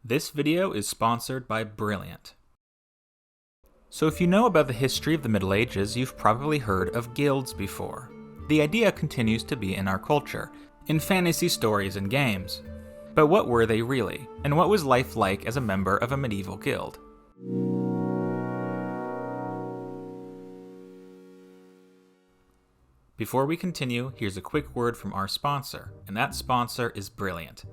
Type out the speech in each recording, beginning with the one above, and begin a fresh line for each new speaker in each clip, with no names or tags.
This video is sponsored by Brilliant. So if you know about the history of the Middle Ages, you've probably heard of guilds before. The idea continues to be in our culture, in fantasy stories and games. But what were they really? And what was life like as a member of a medieval guild? Before we continue, here's a quick word from our sponsor, and that sponsor is Brilliant.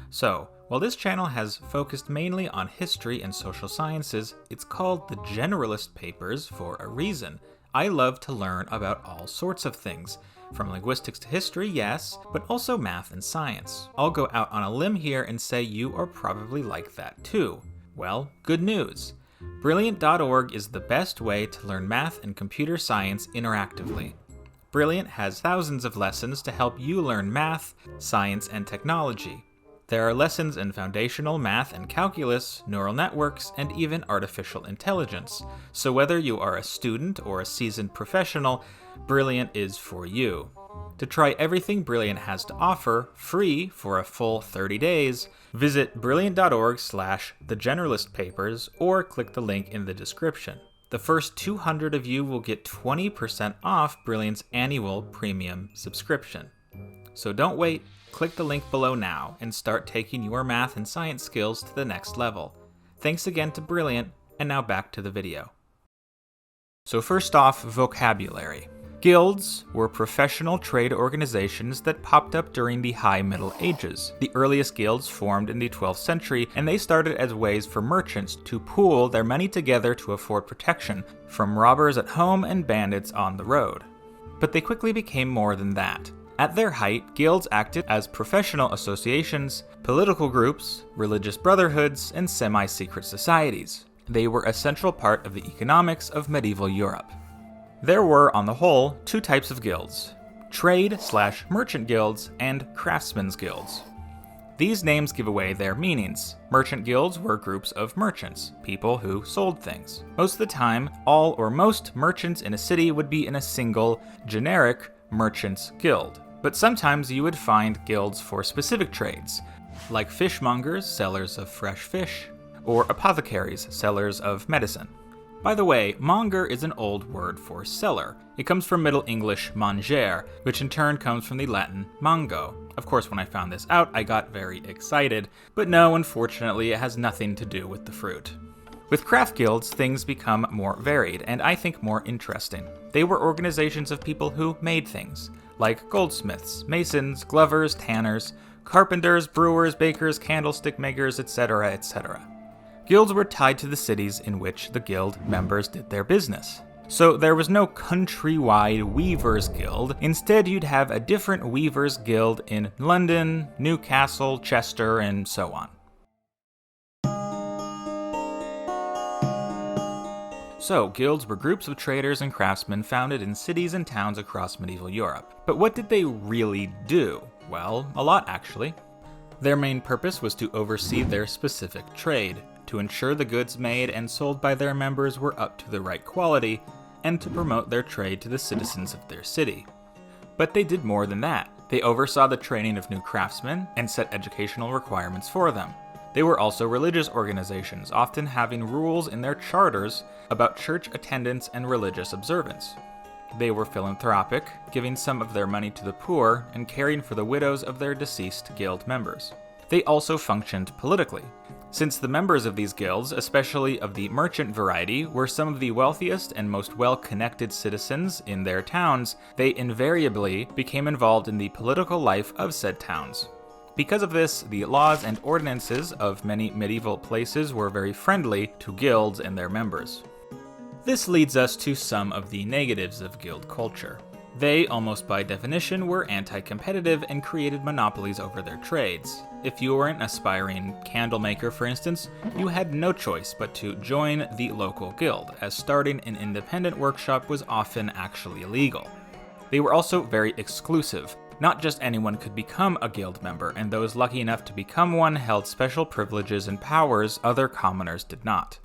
So, while this channel has focused mainly on history and social sciences, it's called the Generalist Papers for a reason. I love to learn about all sorts of things, from linguistics to history, yes, but also math and science. I'll go out on a limb here and say you are probably like that too. Well, good news. Brilliant.org is the best way to learn math and computer science interactively. Brilliant has thousands of lessons to help you learn math, science, and technology. There are lessons in foundational math and calculus, neural networks, and even artificial intelligence. So whether you are a student or a seasoned professional, Brilliant is for you. To try everything Brilliant has to offer, free for a full 30 days, visit brilliant.org/thegeneralistpapers or click the link in the description. The first 200 of you will get 20% off Brilliant's annual premium subscription. So don't wait, click the link below now and start taking your math and science skills to the next level. Thanks again to Brilliant, and now back to the video. So first off, vocabulary. Guilds were professional trade organizations that popped up during the High Middle Ages. The earliest guilds formed in the 12th century, and they started as ways for merchants to pool their money together to afford protection from robbers at home and bandits on the road. But they quickly became more than that. At their height, guilds acted as professional associations, political groups, religious brotherhoods, and semi-secret societies. They were a central part of the economics of medieval Europe. There were, on the whole, two types of guilds: trade/merchant guilds and craftsmen's guilds. These names give away their meanings. Merchant guilds were groups of merchants, people who sold things. Most of the time, all or most merchants in a city would be in a single, generic merchants' guild. But sometimes you would find guilds for specific trades, like fishmongers, sellers of fresh fish, or apothecaries, sellers of medicine. By the way, monger is an old word for seller. It comes from Middle English manger, which in turn comes from the Latin mango. Of course, when I found this out, I got very excited, but no, unfortunately, it has nothing to do with the fruit. With craft guilds, things become more varied, and I think more interesting. They were organizations of people who made things, like goldsmiths, masons, glovers, tanners, carpenters, brewers, bakers, candlestick makers, etc., etc. Guilds were tied to the cities in which the guild members did their business. So there was no countrywide Weavers Guild. Instead, you'd have a different Weavers Guild in London, Newcastle, Chester, and so on. So, guilds were groups of traders and craftsmen founded in cities and towns across medieval Europe. But what did they really do? Well, a lot actually. Their main purpose was to oversee their specific trade, to ensure the goods made and sold by their members were up to the right quality, and to promote their trade to the citizens of their city. But they did more than that. They oversaw the training of new craftsmen and set educational requirements for them. They were also religious organizations, often having rules in their charters about church attendance and religious observance. They were philanthropic, giving some of their money to the poor and caring for the widows of their deceased guild members. They also functioned politically. Since the members of these guilds, especially of the merchant variety, were some of the wealthiest and most well-connected citizens in their towns, they invariably became involved in the political life of said towns. Because of this, the laws and ordinances of many medieval places were very friendly to guilds and their members. This leads us to some of the negatives of guild culture. They, almost by definition, were anti-competitive and created monopolies over their trades. If you were an aspiring candle maker, for instance, you had no choice but to join the local guild, as starting an independent workshop was often actually illegal. They were also very exclusive. Not just anyone could become a guild member, and those lucky enough to become one held special privileges and powers other commoners did not.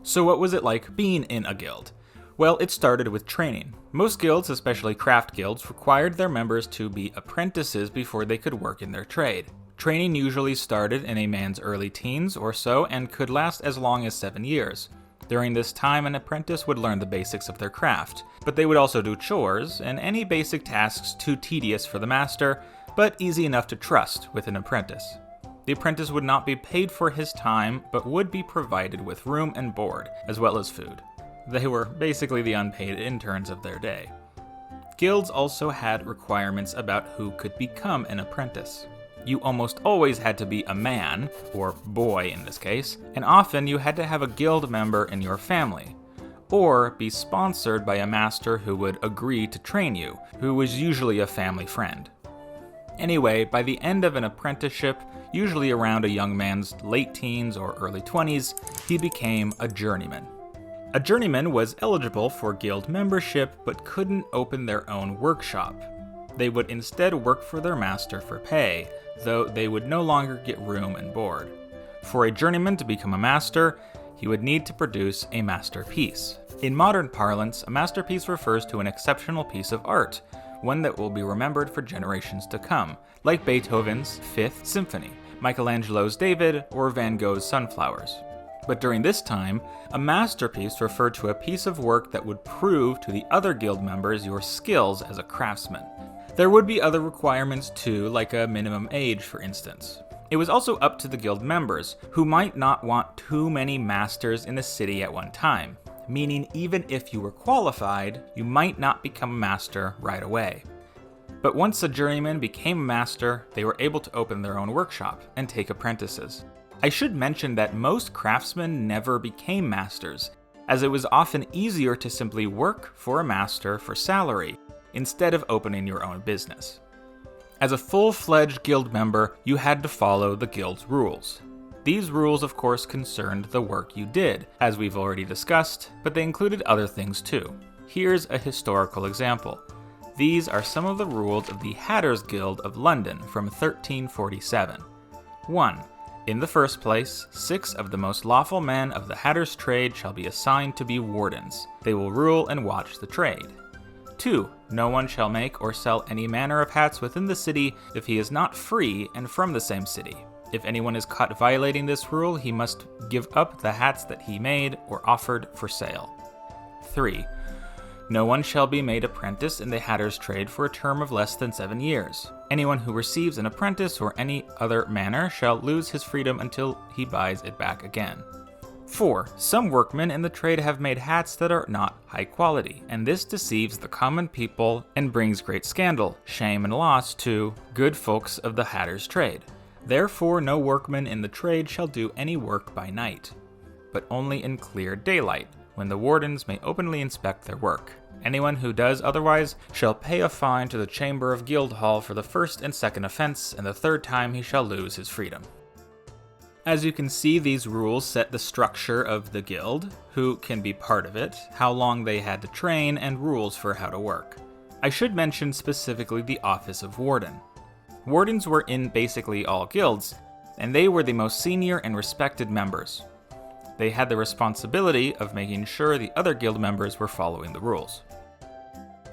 So what was it like being in a guild? Well, it started with training. Most guilds, especially craft guilds, required their members to be apprentices before they could work in their trade. Training usually started in a man's early teens or so and could last as long as 7 years. During this time, an apprentice would learn the basics of their craft, but they would also do chores and any basic tasks too tedious for the master, but easy enough to trust with an apprentice. The apprentice would not be paid for his time, but would be provided with room and board, as well as food. They were basically the unpaid interns of their day. Guilds also had requirements about who could become an apprentice. You almost always had to be a man, or boy in this case, and often you had to have a guild member in your family, or be sponsored by a master who would agree to train you, who was usually a family friend. Anyway, by the end of an apprenticeship, usually around a young man's late teens or early 20s, he became a journeyman. A journeyman was eligible for guild membership but couldn't open their own workshop. They would instead work for their master for pay, though they would no longer get room and board. For a journeyman to become a master, he would need to produce a masterpiece. In modern parlance, a masterpiece refers to an exceptional piece of art, one that will be remembered for generations to come, like Beethoven's Fifth Symphony, Michelangelo's David, or Van Gogh's Sunflowers. But during this time, a masterpiece referred to a piece of work that would prove to the other guild members your skills as a craftsman. There would be other requirements too, like a minimum age, for instance. It was also up to the guild members, who might not want too many masters in the city at one time, meaning even if you were qualified, you might not become a master right away. But once a journeyman became a master, they were able to open their own workshop and take apprentices. I should mention that most craftsmen never became masters, as it was often easier to simply work for a master for salary, instead of opening your own business. As a full-fledged guild member, you had to follow the guild's rules. These rules, of course, concerned the work you did, as we've already discussed, but they included other things too. Here's a historical example. These are some of the rules of the Hatters Guild of London from 1347. 1. In the first place, 6 of the most lawful men of the hatter's trade shall be assigned to be wardens. They will rule and watch the trade. 2. No one shall make or sell any manner of hats within the city if he is not free and from the same city. If anyone is caught violating this rule, he must give up the hats that he made or offered for sale. 3. No one shall be made apprentice in the hatter's trade for a term of less than 7 years. Anyone who receives an apprentice or any other manner shall lose his freedom until he buys it back again. 4. Some workmen in the trade have made hats that are not high quality, and this deceives the common people and brings great scandal, shame, and loss to good folks of the hatter's trade. Therefore no workman in the trade shall do any work by night, but only in clear daylight, when the wardens may openly inspect their work. Anyone who does otherwise shall pay a fine to the Chamber of Guildhall for the first and second offense, and the third time he shall lose his freedom. As you can see, these rules set the structure of the guild, who can be part of it, how long they had to train, and rules for how to work. I should mention specifically the office of warden. Wardens were in basically all guilds, and they were the most senior and respected members. They had the responsibility of making sure the other guild members were following the rules.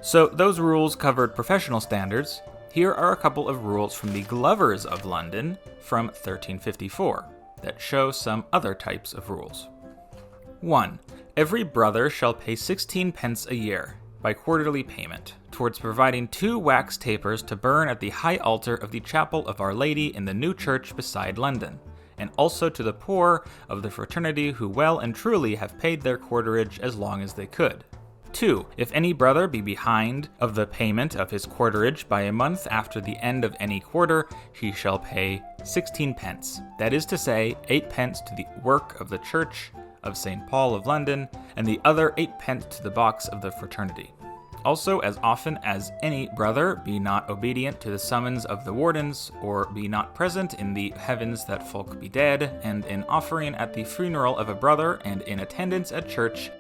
So those rules covered professional standards. Here are a couple of rules from the Glovers of London from 1354 that show some other types of rules. 1. Every brother shall pay 16 pence a year, by quarterly payment, towards providing 2 wax tapers to burn at the high altar of the chapel of Our Lady in the new church beside London, and also to the poor of the fraternity who well and truly have paid their quarterage as long as they could. 2. If any brother be behind of the payment of his quarterage by a month after the end of any quarter, he shall pay 16 pence, that is to say, 8 pence to the work of the Church of St. Paul of London, and the other 8 pence to the box of the fraternity. Also, as often as any brother be not obedient to the summons of the wardens, or be not present in the heavens that folk be dead, and in offering at the funeral of a brother, and in attendance at church,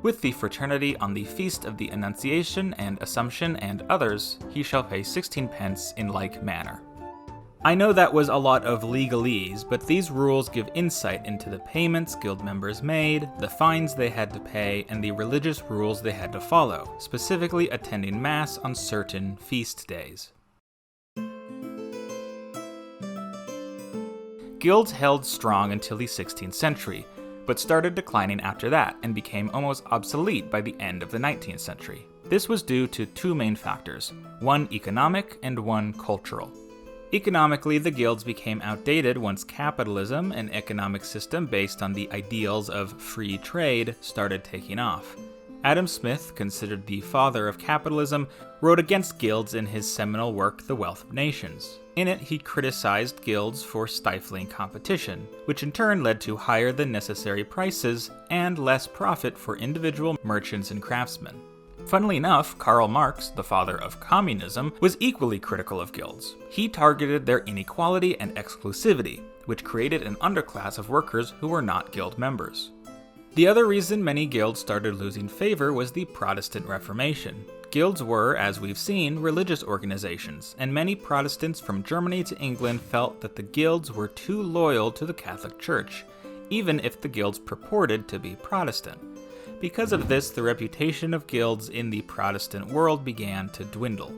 with the fraternity on the feast of the Annunciation and Assumption and others, he shall pay 16 pence in like manner. I know that was a lot of legalese, but these rules give insight into the payments guild members made, the fines they had to pay, and the religious rules they had to follow, specifically attending Mass on certain feast days. Guilds held strong until the 16th century, but started declining after that and became almost obsolete by the end of the 19th century. This was due to two main factors, one economic and one cultural. Economically, the guilds became outdated once capitalism, an economic system based on the ideals of free trade, started taking off. Adam Smith, considered the father of capitalism, wrote against guilds in his seminal work, The Wealth of Nations. In it, he criticized guilds for stifling competition, which in turn led to higher than necessary prices and less profit for individual merchants and craftsmen. Funnily enough, Karl Marx, the father of communism, was equally critical of guilds. He targeted their inequality and exclusivity, which created an underclass of workers who were not guild members. The other reason many guilds started losing favor was the Protestant Reformation. Guilds were, as we've seen, religious organizations, and many Protestants from Germany to England felt that the guilds were too loyal to the Catholic Church, even if the guilds purported to be Protestant. Because of this, the reputation of guilds in the Protestant world began to dwindle.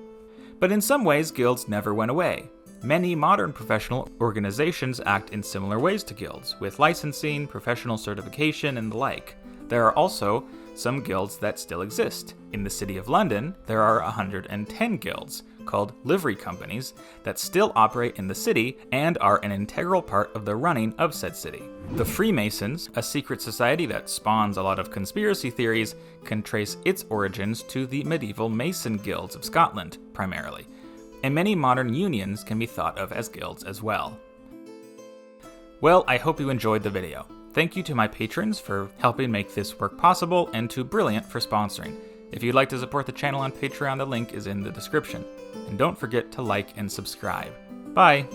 But in some ways, guilds never went away. Many modern professional organizations act in similar ways to guilds, with licensing, professional certification, and the like. There are also some guilds that still exist. In the City of London, there are 110 guilds, called livery companies, that still operate in the city and are an integral part of the running of said city. The Freemasons, a secret society that spawns a lot of conspiracy theories, can trace its origins to the medieval Mason guilds of Scotland, primarily. And many modern unions can be thought of as guilds as well. Well, I hope you enjoyed the video. Thank you to my patrons for helping make this work possible, and to Brilliant for sponsoring. If you'd like to support the channel on Patreon, the link is in the description. And don't forget to like and subscribe. Bye!